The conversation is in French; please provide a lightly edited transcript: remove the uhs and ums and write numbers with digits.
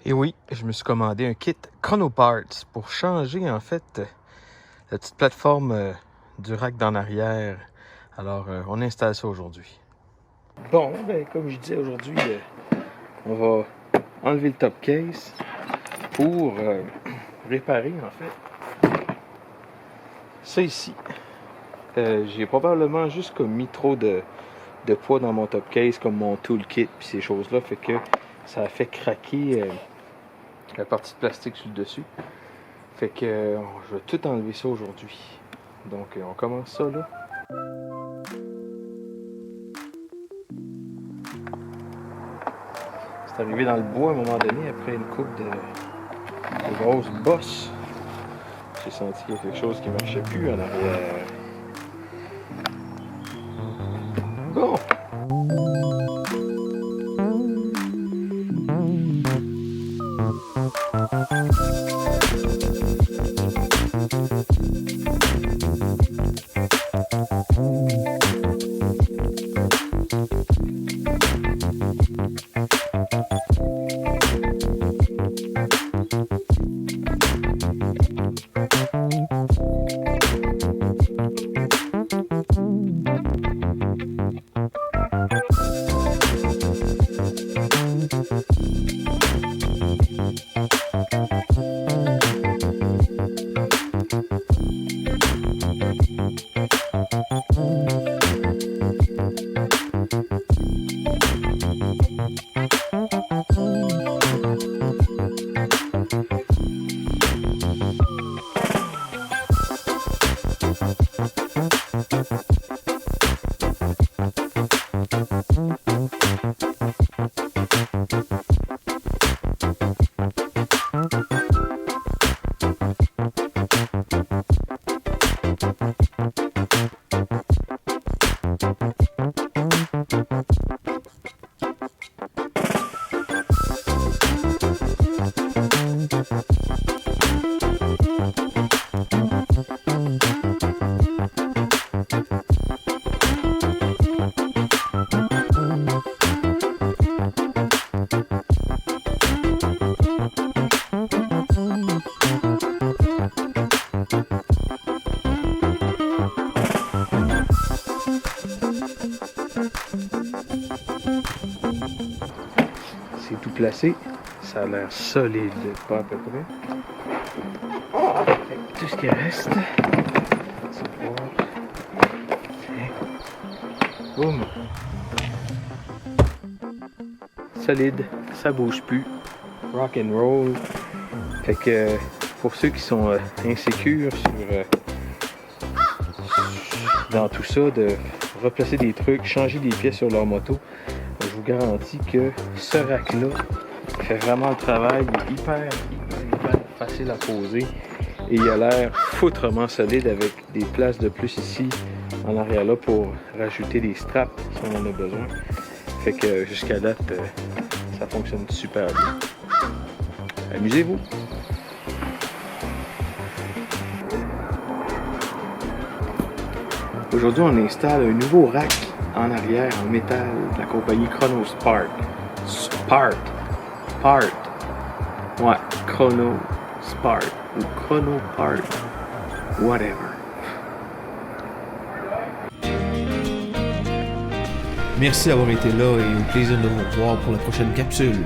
Et oui, je me suis commandé un kit Kronoparts pour changer en fait la petite plateforme du rack d'en arrière. Alors, on installe ça aujourd'hui. Bon, ben, comme je disais aujourd'hui, on va enlever le top case pour réparer en fait ça ici. J'ai probablement juste comme mis trop de poids dans mon top case, comme mon toolkit puis ces choses-là, fait que ça a fait craquer la partie de plastique sur le dessus. Fait que je vais tout enlever ça aujourd'hui. Donc on commence ça là. C'est arrivé dans le bois à un moment donné, après une coupe de grosses bosses. J'ai senti qu'il y a quelque chose qui ne marchait plus en arrière. Bon! C'est tout placé, ça a l'air solide, pas à peu près. Tout ce qui reste, c'est voir. Boum! Solide, ça bouge plus. Rock and roll. Fait que pour ceux qui sont insécures dans tout ça, de replacer des trucs, changer des pièces sur leur moto, je vous garantis que ce rack-là fait vraiment le travail. Il est hyper facile à poser et il a l'air foutrement solide avec des places de plus ici en arrière là pour rajouter des straps si on en a besoin. Fait que jusqu'à date, ça fonctionne super bien. Amusez-vous! Aujourd'hui, on installe un nouveau rack en arrière en métal de la compagnie Kronoparts. Ouais, Kronoparts ou Kronoparts, whatever. Merci d'avoir été là et au plaisir de vous revoir pour la prochaine capsule.